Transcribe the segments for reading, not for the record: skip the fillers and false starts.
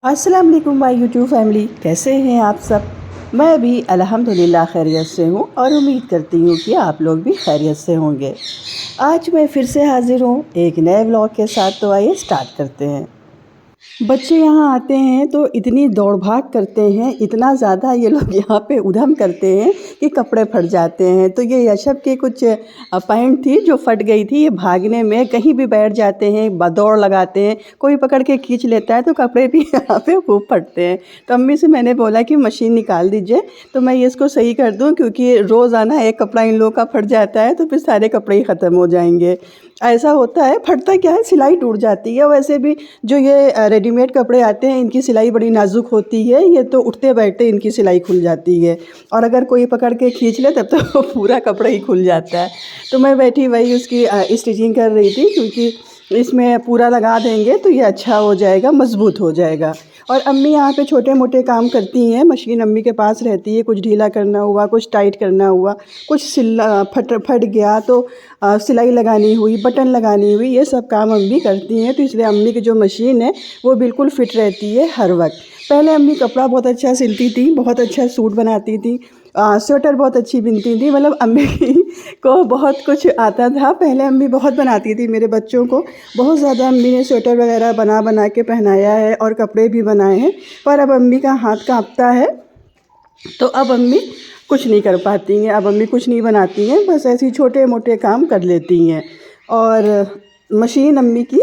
अस्सलाम वालेकुम my YouTube family, कैसे हैं आप सब। मैं भी अल्हम्दुलिल्लाह खैरियत से हूँ और उम्मीद करती हूँ कि आप लोग भी खैरियत से होंगे। आज मैं फिर से हाज़िर हूँ एक नए व्लॉग के साथ। तो आइए स्टार्ट करते हैं। बच्चे यहाँ आते हैं तो इतनी दौड़ भाग करते हैं, इतना ज़्यादा ये लोग यहाँ पे उधम करते हैं कि कपड़े फट जाते हैं। तो ये यशब के कुछ पैंट थी जो फट गई थी। ये भागने में कहीं भी बैठ जाते हैं, दौड़ लगाते हैं, कोई पकड़ के खींच लेता है तो कपड़े भी यहाँ पे खूब फटते हैं। तो अम्मी से मैंने बोला कि मशीन निकाल दीजिए तो मैं ये इसको सही कर दूँ, क्योंकि रोज़ाना एक कपड़ा इन लोगों का फट जाता है तो फिर सारे कपड़े ही ख़त्म हो जाएंगे। ऐसा होता है, फटता क्या है, सिलाई टूट जाती है। वैसे भी जो ये रेडीमेड कपड़े आते हैं इनकी सिलाई बड़ी नाजुक होती है, ये तो उठते बैठते इनकी सिलाई खुल जाती है और अगर कोई पकड़ के खींच ले तब तो पूरा कपड़ा ही खुल जाता है। तो मैं बैठी वही उसकी स्टिचिंग कर रही थी, क्योंकि इसमें पूरा लगा देंगे तो ये अच्छा हो जाएगा, मज़बूत हो जाएगा। और अम्मी यहाँ पे छोटे मोटे काम करती हैं, मशीन अम्मी के पास रहती है। कुछ ढीला करना हुआ, कुछ टाइट करना हुआ, कुछ सिला फट गया तो सिलाई लगानी हुई, बटन लगानी हुई, ये सब काम अम्मी करती हैं। तो इसलिए अम्मी की जो मशीन है वो बिल्कुल फिट रहती है हर वक्त। पहले अम्मी कपड़ा बहुत अच्छा सिलती थी, बहुत अच्छा सूट बनाती थी, स्वेटर बहुत अच्छी बुनती थी। मतलब अम्मी को बहुत कुछ आता था। पहले अम्मी बहुत बनाती थी मेरे बच्चों को, बहुत ज़्यादा अम्मी ने स्वेटर वगैरह बना बना के पहनाया है और कपड़े भी बनाए हैं। पर अब अम्मी का हाथ काँपता है तो अब अम्मी कुछ नहीं कर पाती हैं। अब अम्मी कुछ नहीं बनाती हैं, बस ऐसे ही छोटे मोटे काम कर लेती हैं। और मशीन अम्मी की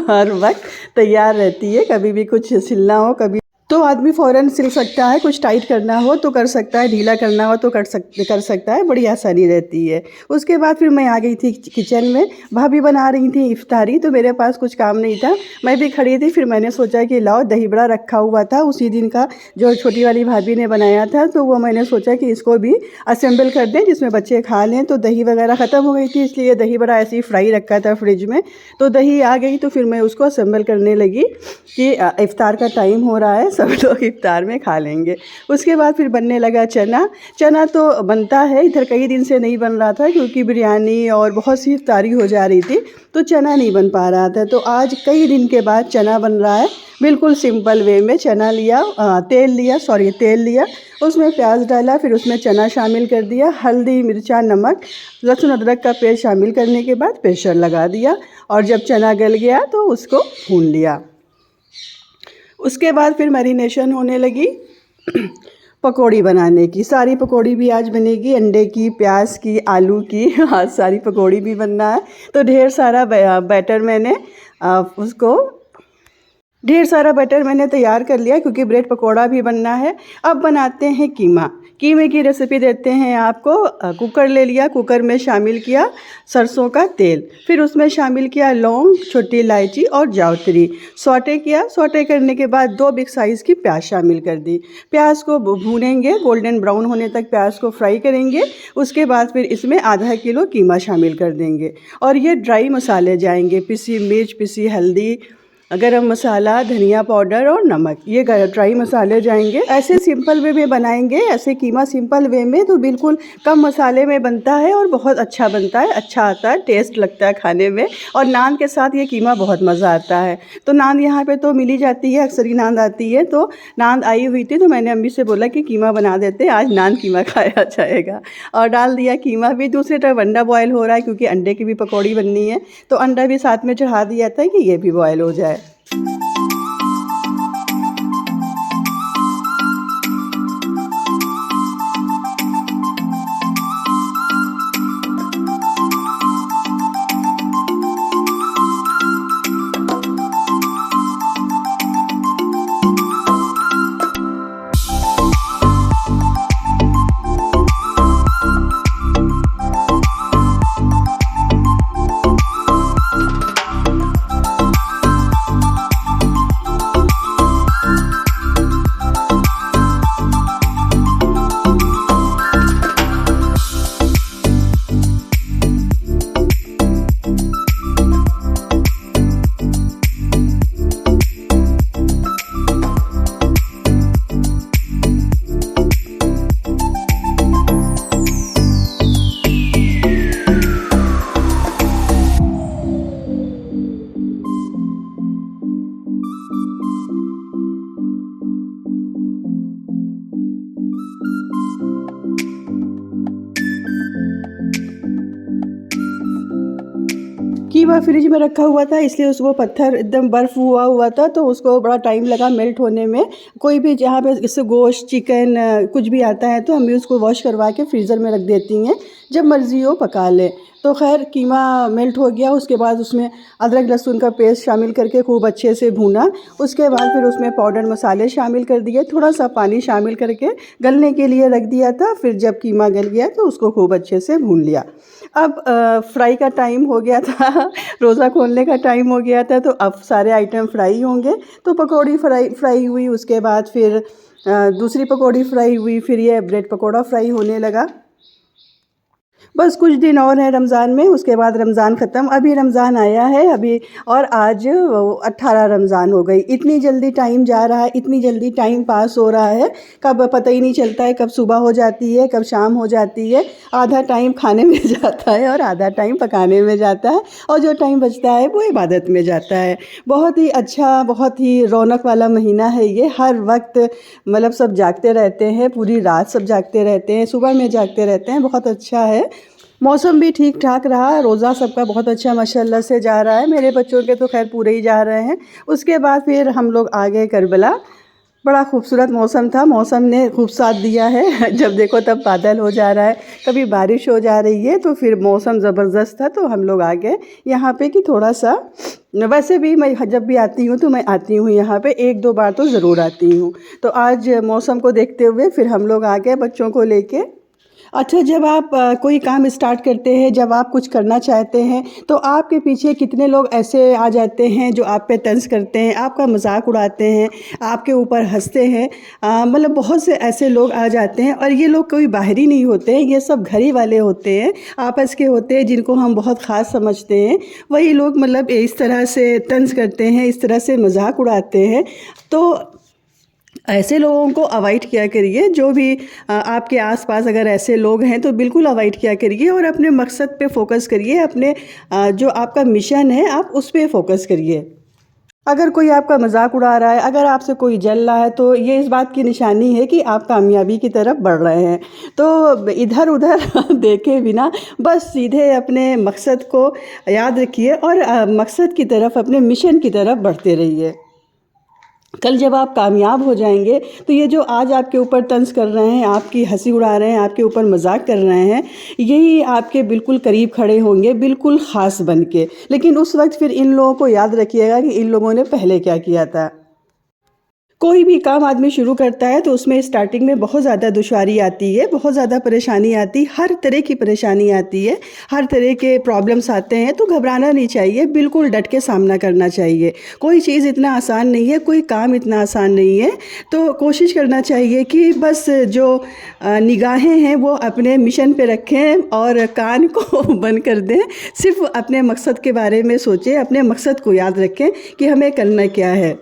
हर वक्त तैयार रहती है, कभी भी कुछ सिलना हो, कभी तो आदमी फ़ौरन सिल सकता है। कुछ टाइट करना हो तो कर सकता है, ढीला करना हो तो कर सकता है, बड़ी आसानी रहती है। उसके बाद फिर मैं आ गई थी किचन में। भाभी बना रही थी इफ्तारी, तो मेरे पास कुछ काम नहीं था, मैं भी खड़ी थी। फिर मैंने सोचा कि लाओ, दही बड़ा रखा हुआ था उसी दिन का जो छोटी वाली भाभी ने बनाया था, तो वो मैंने सोचा कि इसको भी असेंबल कर दें जिसमें बच्चे खा लें। तो दही वगैरह ख़त्म हो गई थी, इसलिए दही बड़ा ऐसे ही फ्राई रखा था फ्रिज में। तो दही आ गई तो फिर मैं उसको असेंबल करने लगी कि इफ्तार का टाइम हो रहा है, सब लोग इफ्तार में खा लेंगे। उसके बाद फिर बनने लगा चना। चना तो बनता है, इधर कई दिन से नहीं बन रहा था क्योंकि बिरयानी और बहुत सी इफ्तारी हो जा रही थी, तो चना नहीं बन पा रहा था। तो आज कई दिन के बाद चना बन रहा है, बिल्कुल सिंपल वे में। चना लिया, तेल लिया, उसमें प्याज डाला, फिर उसमें चना शामिल कर दिया, हल्दी मिर्चा नमक लहसुन अदरक का पेस्ट शामिल करने के बाद प्रेशर लगा दिया और जब चना गल गया तो उसको भून लिया। उसके बाद फिर मैरिनेशन होने लगी पकौड़ी बनाने की। सारी पकौड़ी भी आज बनेगी, अंडे की, प्याज की, आलू की, आज सारी पकौड़ी भी बनना है। तो ढेर सारा बैटर मैंने तैयार कर लिया, क्योंकि ब्रेड पकौड़ा भी बनना है। अब बनाते हैं कीमा। कीमे की रेसिपी देते हैं आपको। कुकर ले लिया, कुकर में शामिल किया सरसों का तेल, फिर उसमें शामिल किया लौंग, छोटी इलायची और जावित्री। सौटे किया, सौटे करने के बाद 2 बिग साइज़ की प्याज शामिल कर दी। प्याज को भूनेंगे, गोल्डन ब्राउन होने तक प्याज को फ्राई करेंगे। उसके बाद फिर इसमें आधा किलो कीमा शामिल कर देंगे और ये ड्राई मसाले जाएंगे, पिसी मिर्च, पिसी हल्दी, गरम मसाला, धनिया पाउडर और नमक, ये ड्राई मसाले जाएंगे। ऐसे सिंपल वे में बनाएंगे, ऐसे कीमा सिंपल वे में तो बिल्कुल कम मसाले में बनता है और बहुत अच्छा बनता है, अच्छा आता है, टेस्ट लगता है खाने में। और नान के साथ ये कीमा बहुत मज़ा आता है। तो नान यहाँ पे तो मिल ही जाती है, अक्सर ही नान आती है। तो नान आई हुई थी तो मैंने अम्मी से बोला कि कीमा बना देते, आज नान कीमा खाया जाएगा, और डाल दिया कीमा भी। दूसरी तरफ अंडा बॉयल हो रहा है, क्योंकि अंडे की भी पकौड़ी बननी है, तो अंडा भी साथ में चढ़ा दिया था कि ये भी बॉयल हो जाए। कीमा फ्रिज में रखा हुआ था, इसलिए उसको पत्थर एकदम बर्फ़ हुआ हुआ था, तो उसको बड़ा टाइम लगा मेल्ट होने में। कोई भी जहाँ पे इससे गोश्त, चिकन कुछ भी आता है तो हम भी उसको वॉश करवा के फ्रीज़र में रख देती हैं, जब मर्ज़ी हो पका लें। तो खैर कीमा मेल्ट हो गया, उसके बाद उसमें अदरक लहसुन का पेस्ट शामिल करके खूब अच्छे से भूना। उसके बाद फिर उसमें पाउडर मसाले शामिल कर दिए, थोड़ा सा पानी शामिल करके गलने के लिए रख दिया था। फिर जब कीमा गल गया तो उसको खूब अच्छे से भून लिया। अब फ्राई का टाइम हो गया था रोज़ा खोलने का टाइम हो गया था, तो अब सारे आइटम फ्राई होंगे। तो पकौड़ी फ्राई हुई, उसके बाद फिर दूसरी पकौड़ी फ्राई हुई, फिर ये ब्रेड पकौड़ा फ्राई होने लगा। बस कुछ दिन और हैं रमज़ान में, उसके बाद रमज़ान ख़त्म। अभी रमज़ान आया है अभी, और आज 18 रमज़ान हो गई। इतनी जल्दी टाइम जा रहा है, इतनी जल्दी टाइम पास हो रहा है, कब पता ही नहीं चलता है, कब सुबह हो जाती है, कब शाम हो जाती है। आधा टाइम खाने में जाता है और आधा टाइम पकाने में जाता है, और जो टाइम बचता है वो इबादत में जाता है। बहुत ही अच्छा, बहुत ही रौनक वाला महीना है ये। हर वक्त मतलब सब जागते रहते हैं, पूरी रात सब जागते रहते हैं, सुबह में जागते रहते हैं। बहुत अच्छा है। मौसम भी ठीक ठाक रहा, रोज़ा सबका बहुत अच्छा माशाल्लाह से जा रहा है। मेरे बच्चों के तो खैर पूरे ही जा रहे हैं। उसके बाद फिर हम लोग आ गए करबला। बड़ा खूबसूरत मौसम था, मौसम ने खूब साथ दिया है जब देखो तब बादल हो जा रहा है, कभी बारिश हो जा रही है, तो फिर मौसम ज़बरदस्त था। तो हम लोग आ गए यहाँ पे कि थोड़ा सा, वैसे भी मैं जब भी आती हूँ तो मैं आती हूँ यहाँ पे, 1-2 बार तो ज़रूर आती हूँ। तो आज मौसम को देखते हुए फिर हम लोग आ गए बच्चों को लेके। अच्छा, जब आप कोई काम स्टार्ट करते हैं, जब आप कुछ करना चाहते हैं, तो आपके पीछे कितने लोग ऐसे आ जाते हैं जो आप पे तंज़ करते हैं, आपका मज़ाक उड़ाते हैं, आपके ऊपर हँसते हैं। मतलब बहुत से ऐसे लोग आ जाते हैं, और ये लोग कोई बाहरी नहीं होते हैं, ये सब घर ही वाले होते हैं, आपस के होते हैं, जिनको हम बहुत ख़ास समझते हैं। वही लोग मतलब इस तरह से तंज़ करते हैं, इस तरह से मज़ाक उड़ाते हैं। तो ऐसे लोगों को अवॉइड किया करिए। जो भी आपके आसपास अगर ऐसे लोग हैं तो बिल्कुल अवॉइड किया करिए, और अपने मकसद पे फ़ोकस करिए। अपने जो आपका मिशन है आप उस पे फ़ोकस करिए। अगर कोई आपका मज़ाक उड़ा रहा है, अगर आपसे कोई जल रहा है, तो ये इस बात की निशानी है कि आप कामयाबी की तरफ बढ़ रहे हैं। तो इधर-उधर देखे बिना बस सीधे अपने मकसद को याद रखिए, और मकसद की तरफ, अपने मिशन की तरफ बढ़ते रहिए। कल जब आप कामयाब हो जाएंगे तो ये जो आज आपके ऊपर तंज़ कर रहे हैं, आपकी हंसी उड़ा रहे हैं, आपके ऊपर मजाक कर रहे हैं, यही आपके बिल्कुल करीब खड़े होंगे, बिल्कुल ख़ास बन के। लेकिन उस वक्त फिर इन लोगों को याद रखिएगा कि इन लोगों ने पहले क्या किया था। कोई भी काम आदमी शुरू करता है तो उसमें स्टार्टिंग में बहुत ज़्यादा दुश्वारी आती है, बहुत ज़्यादा परेशानी आती, हर तरह की परेशानी आती है, हर तरह के प्रॉब्लम्स आते हैं। तो घबराना नहीं चाहिए, बिल्कुल डट के सामना करना चाहिए। कोई चीज़ इतना आसान नहीं है, कोई काम इतना आसान नहीं है। तो कोशिश करना चाहिए कि बस जो निगाहें हैं वो अपने मिशन पे रखें, और कान को बंद कर दें। सिर्फ अपने मकसद के बारे में सोचें, अपने मकसद को याद रखें कि हमें करना क्या है।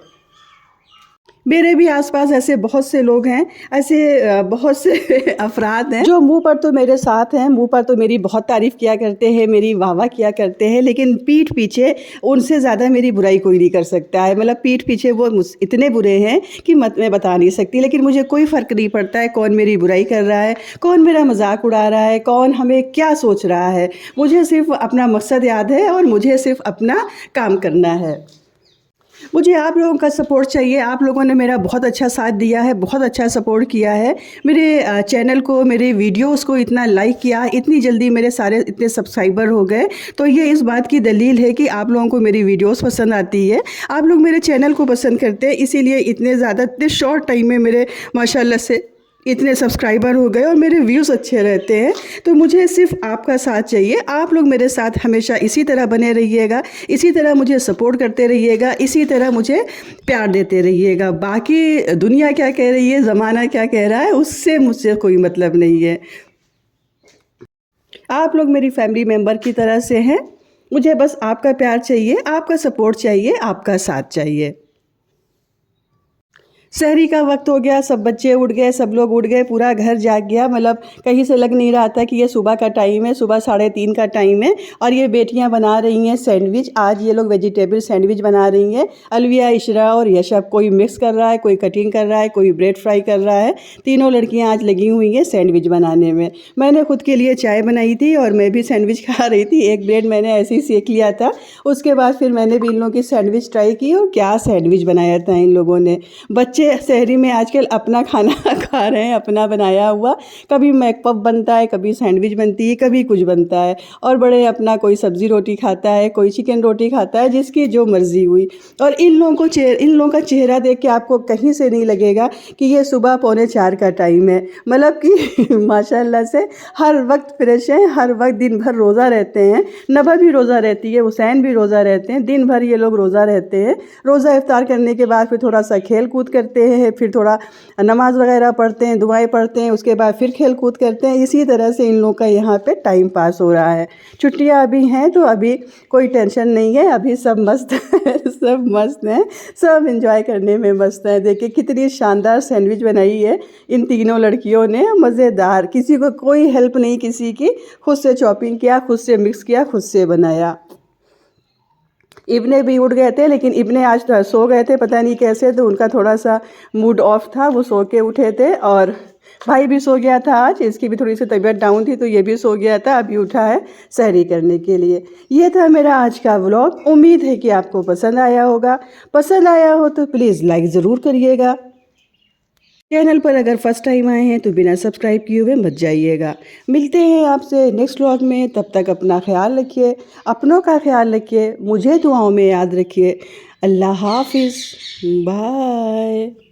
मेरे भी आसपास ऐसे बहुत से लोग हैं, ऐसे बहुत से अफराद हैं जो मुंह पर तो मेरे साथ हैं, मुंह पर तो मेरी बहुत तारीफ़ किया करते हैं, मेरी वाह-वाह किया करते हैं, लेकिन पीठ पीछे उनसे ज़्यादा मेरी बुराई कोई नहीं कर सकता है। मतलब पीठ पीछे वो इतने बुरे हैं कि मैं बता नहीं सकती। लेकिन मुझे कोई फ़र्क नहीं पड़ता है कौन मेरी बुराई कर रहा है, कौन मेरा मजाक उड़ा रहा है, कौन हमें क्या सोच रहा है। मुझे सिर्फ अपना मकसद याद है, और मुझे सिर्फ अपना काम करना है। मुझे आप लोगों का सपोर्ट चाहिए। आप लोगों ने मेरा बहुत अच्छा साथ दिया है, बहुत अच्छा सपोर्ट किया है। मेरे चैनल को, मेरे वीडियोस को इतना लाइक किया, इतनी जल्दी मेरे सारे इतने सब्सक्राइबर हो गए, तो ये इस बात की दलील है कि आप लोगों को मेरी वीडियोस पसंद आती है। आप लोग मेरे चैनल को पसंद करते हैं, इसीलिए इतने ज़्यादा, इतने शॉर्ट टाइम में मेरे माशाल्लाह से इतने सब्सक्राइबर हो गए, और मेरे व्यूज़ अच्छे रहते हैं। तो मुझे सिर्फ आपका साथ चाहिए। आप लोग मेरे साथ हमेशा इसी तरह बने रहिएगा, इसी तरह मुझे सपोर्ट करते रहिएगा, इसी तरह मुझे प्यार देते रहिएगा। बाकी दुनिया क्या कह रही है, ज़माना क्या कह रहा है, उससे मुझसे कोई मतलब नहीं है। आप लोग मेरी फैमिली मेम्बर की तरह से हैं। मुझे बस आपका प्यार चाहिए, आपका सपोर्ट चाहिए, आपका साथ चाहिए। सहरी का वक्त हो गया, सब बच्चे उठ गए, सब लोग उठ गए, पूरा घर जाग गया। मतलब कहीं से लग नहीं रहा था कि ये सुबह का टाइम है, सुबह 3:30 का टाइम है। और ये बेटियां बना रही हैं सैंडविच। आज ये लोग वेजिटेबल सैंडविच बना रही हैं। अलविया, इशरा और यशब, कोई मिक्स कर रहा है, कोई कटिंग कर रहा है, कोई ब्रेड फ्राई कर रहा है। तीनों लड़कियाँ आज लगी हुई हैं सैंडविच बनाने में। मैंने खुद के लिए चाय बनाई थी और मैं भी सैंडविच खा रही थी। एक ब्रेड मैंने ऐसे ही सेक लिया था। उसके बाद फिर मैंने भी इन लोगों की सैंडविच ट्राई की और क्या सैंडविच बनाया था इन लोगों ने। बच्चे शहरी में आजकल अपना खाना खा रहे हैं, अपना बनाया हुआ। कभी मैकपफ बनता है, कभी सैंडविच बनती है, कभी कुछ बनता है। और बड़े अपना कोई सब्ज़ी रोटी खाता है, कोई चिकन रोटी खाता है, जिसकी जो मर्ज़ी हुई। और इन लोगों का चेहरा देख के आपको कहीं से नहीं लगेगा कि ये सुबह 3:45 का टाइम है। मतलब कि माशाल्लाह से हर वक्त फ्रेश हैं, हर वक्त दिन भर रोज़ा रहते हैं। नबा भी रोज़ा रहती है, हुसैन भी रोज़ा रहते हैं, दिन भर ये लोग रोज़ा रहते हैं। रोज़ा इफ्तार करने के बाद फिर थोड़ा सा खेल कूद करते हैं, फिर थोड़ा नमाज वगैरह पढ़ते हैं, दुआएं पढ़ते हैं, उसके बाद फिर खेल कूद करते हैं। इसी तरह से इन लोगों का यहाँ पे टाइम पास हो रहा है। छुट्टियाँ अभी हैं तो अभी कोई टेंशन नहीं है, अभी सब मस्त हैं, सब मस्त हैं, सब एंजॉय करने में मस्त हैं। देखिए कितनी शानदार सैंडविच बनाई है इन तीनों लड़कियों ने, मज़ेदार। किसी को कोई हेल्प नहीं किसी की, खुद से चॉपिंग किया, खुद से मिक्स किया, खुद से बनाया। इब्ने भी उठ गए थे, लेकिन इब्ने आज सो गए थे, पता नहीं कैसे, तो उनका थोड़ा सा मूड ऑफ था, वो सो के उठे थे। और भाई भी सो गया था आज, इसकी भी थोड़ी सी तबीयत डाउन थी तो ये भी सो गया था, अभी उठा है सहरी करने के लिए। ये था मेरा आज का व्लॉग। उम्मीद है कि आपको पसंद आया होगा। पसंद आया हो तो प्लीज़ लाइक ज़रूर करिएगा। चैनल पर अगर फर्स्ट टाइम आए हैं तो बिना सब्सक्राइब किए हुए मत जाइएगा। मिलते हैं आपसे नेक्स्ट व्लॉग में, तब तक अपना ख्याल रखिए, अपनों का ख्याल रखिए, मुझे दुआओं में याद रखिए। अल्लाह हाफिज़, बाय।